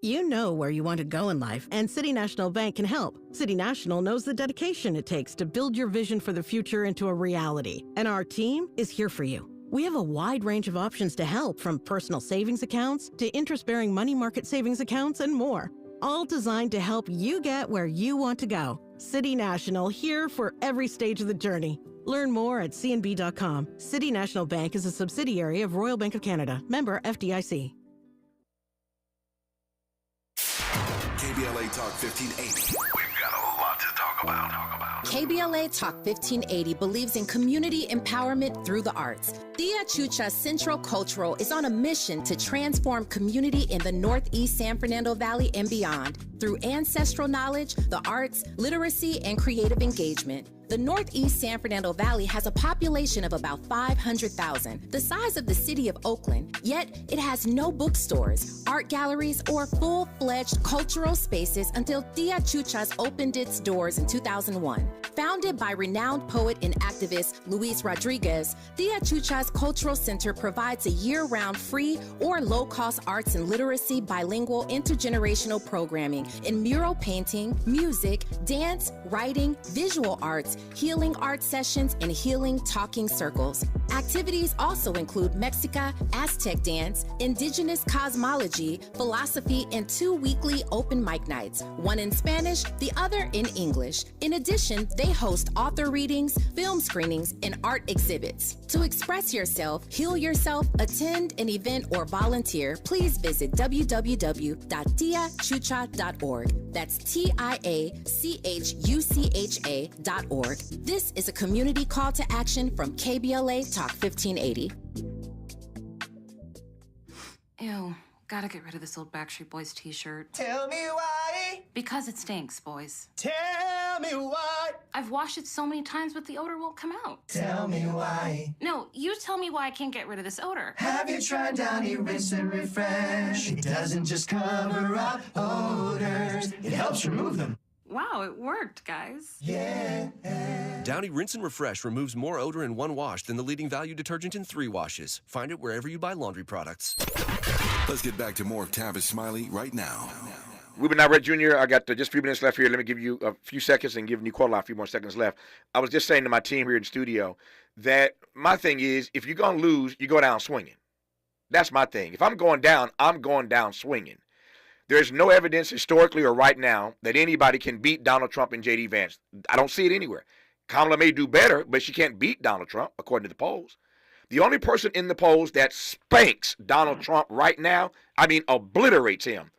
You know where you want to go in life, and City National Bank can help. City National knows the dedication it takes to build your vision for the future into a reality, and our team is here for you. We have a wide range of options to help, from personal savings accounts to interest-bearing money market savings accounts and more, all designed to help you get where you want to go. City National, here for every stage of the journey. Learn more at cnb.com. City National Bank is a subsidiary of Royal Bank of Canada, member FDIC. KBLA Talk 1580. We've got a lot to talk about. KBLA Talk 1580 believes in community empowerment through the arts. Tia Chucha Central Cultural is on a mission to transform community in the Northeast San Fernando Valley and beyond through ancestral knowledge, the arts, literacy, and creative engagement. The Northeast San Fernando Valley has a population of about 500,000, the size of the city of Oakland, yet it has no bookstores, art galleries, or full-fledged cultural spaces until Tia Chuchas opened its doors in 2001. Founded by renowned poet and activist Luis Rodriguez, Tia Chuchas Cultural Center provides a year-round free or low-cost arts and literacy bilingual intergenerational programming in mural painting, music, dance, writing, visual arts, healing art sessions, and healing talking circles. Activities also include Mexica, Aztec dance, indigenous cosmology, philosophy, and 2 weekly open mic nights, one in Spanish, the other in English. In addition, they host author readings, film screenings, and art exhibits. To express yourself, heal yourself, attend an event, or volunteer, please visit www.tiachucha.org. That's TIACHUCHA.org. This is a community call to action from KBLA Talk 1580. Ew, gotta get rid of this old Backstreet Boys t-shirt. Tell me why. Because it stinks, boys. Tell me why. I've washed it so many times, but the odor won't come out. Tell me why. No, you tell me why I can't get rid of this odor. Have you tried Downy Rinse and Refresh? It doesn't just cover up odors, it helps remove them. Wow, it worked, guys. Yeah. Downy Rinse and Refresh removes more odor in 1 wash than the leading value detergent in 3 washes. Find it wherever you buy laundry products. Let's get back to more of Tavis Smiley right now. Ruben Alvarez Jr., I got just a few minutes left here. Let me give you a few seconds and give Nicola a few more seconds left. I was just saying to my team here in the studio that my thing is, if you're going to lose, you go down swinging. That's my thing. If I'm going down, I'm going down swinging. There's no evidence historically or right now that anybody can beat Donald Trump and J.D. Vance. I don't see it anywhere. Kamala may do better, but she can't beat Donald Trump, according to the polls. The only person in the polls that spanks Donald Trump right now, I mean obliterates him,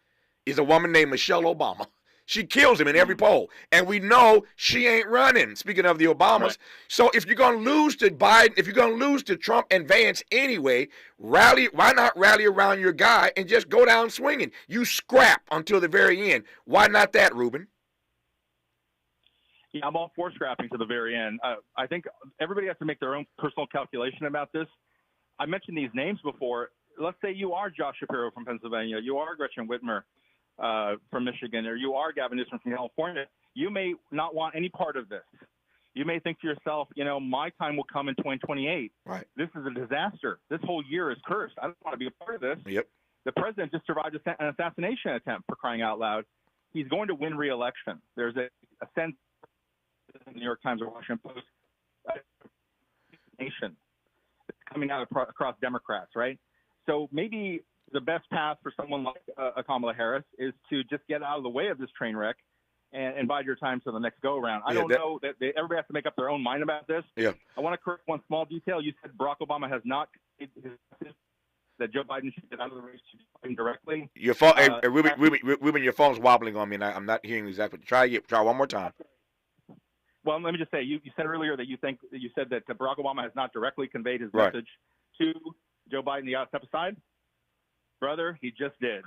is a woman named Michelle Obama. She kills him in every poll. And we know she ain't running, speaking of the Obamas. Right. So if you're going to lose to Biden, if you're going to lose to Trump and Vance anyway, why not rally around your guy and just go down swinging? You scrap until the very end. Why not that, Ruben? Yeah, I'm all for scrapping to the very end. I think everybody has to make their own personal calculation about this. I mentioned these names before. Let's say you are Josh Shapiro from Pennsylvania, you are Gretchen Whitmer from Michigan, or you are Gavin Newsom from California. You may not want any part of this. You may think to yourself, my time will come in 2028. Right. This is a disaster. This whole year is cursed. I don't want to be a part of this. Yep. The president just survived an assassination attempt, for crying out loud. He's going to win re-election. There's a sense in the New York Times or Washington Post nation coming out across Democrats, right? So maybe the best path for someone like Kamala Harris is to just get out of the way of this train wreck and bide your time to the next go-around. I don't know that everybody has to make up their own mind about this. Yeah. I want to correct one small detail. You said Barack Obama has not that Joe Biden should get out of the race to Biden directly. Your phone, Ruben, your phone's wobbling on me, and I'm not hearing exactly. Try one more time. Well, let me just say, you said earlier that you said that Barack Obama has not directly conveyed his message to Joe Biden. You got to step aside, brother. He just did.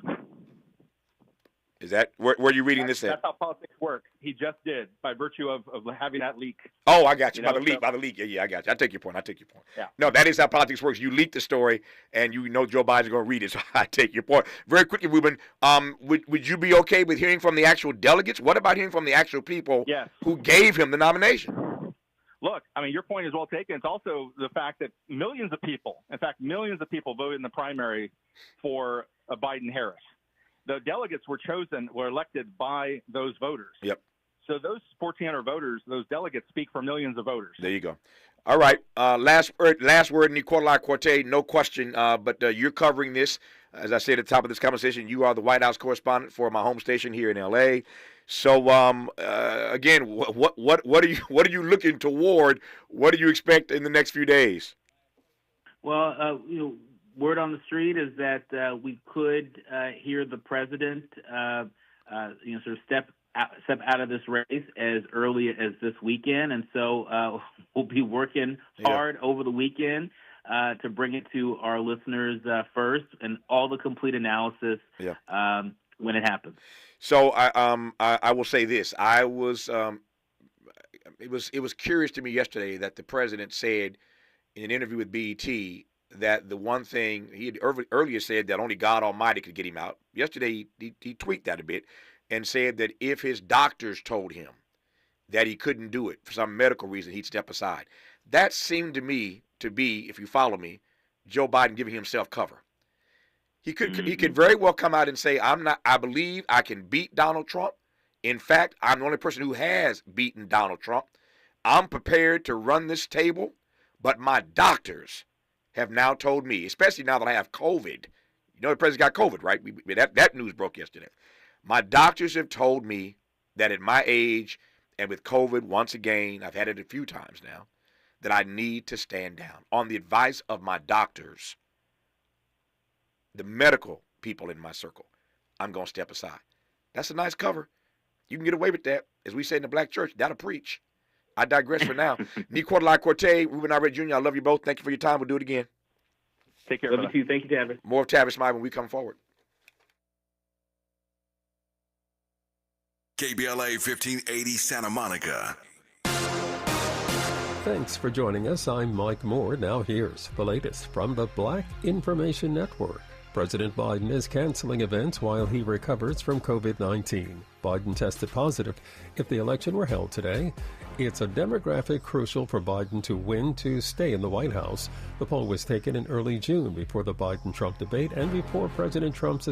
Is that where are you reading this at? That's how politics work. He just did by virtue of having that leak. Oh, I got you. By the leak. Yeah, I got you. I take your point. Yeah. No, that is how politics works. You leak the story, and you know Joe Biden's going to read it. So I take your point. Very quickly, Ruben, would you be okay with hearing from the actual delegates? What about hearing from the actual people who gave him the nomination? Look, I mean, your point is well taken. It's also the fact that millions of people voted in the primary for Biden-Harris. The delegates were elected by those voters. Yep. So those 1,400 voters, those delegates speak for millions of voters. There you go. All right. Last word, Nicola Corte, no question. But you're covering this. As I said at the top of this conversation, you are the White House correspondent for my home station here in L.A. So again, what are you looking toward? What do you expect in the next few days? Well, word on the street is that we could hear the president, sort of step out of this race as early as this weekend, and so we'll be working hard over the weekend to bring it to our listeners first, and all the complete analysis when it happens. So I will say this: it was curious to me yesterday that the president said in an interview with BET that the one thing he had earlier said that only God Almighty could get him out. Yesterday, he tweaked that a bit and said that if his doctors told him that he couldn't do it for some medical reason, he'd step aside. That seemed to me to be, if you follow me, Joe Biden giving himself cover. He could very well come out and say, I believe I can beat Donald Trump. In fact, I'm the only person who has beaten Donald Trump. I'm prepared to run this table, but my doctors have now told me, especially now that I have COVID. You know the president got COVID, right? That news broke yesterday. My doctors have told me that at my age and with COVID, once again, I've had it a few times now, that I need to stand down. On the advice of my doctors, the medical people in my circle, I'm going to step aside. That's a nice cover. You can get away with that. As we say in the black church, that'll preach. I digress for now. Nicola Corte, Ruben Alvarez Jr., I love you both. Thank you for your time. We'll do it again. Take care. Love you too. Thank you, Tavis. More of Tavis Smiley when we come forward. KBLA 1580 Santa Monica. Thanks for joining us. I'm Mike Moore. Now here's the latest from the Black Information Network. President Biden is canceling events while he recovers from COVID-19. Biden tested positive. If the election were held today, it's a demographic crucial for Biden to win to stay in the White House. The poll was taken in early June before the Biden-Trump debate and before President Trump's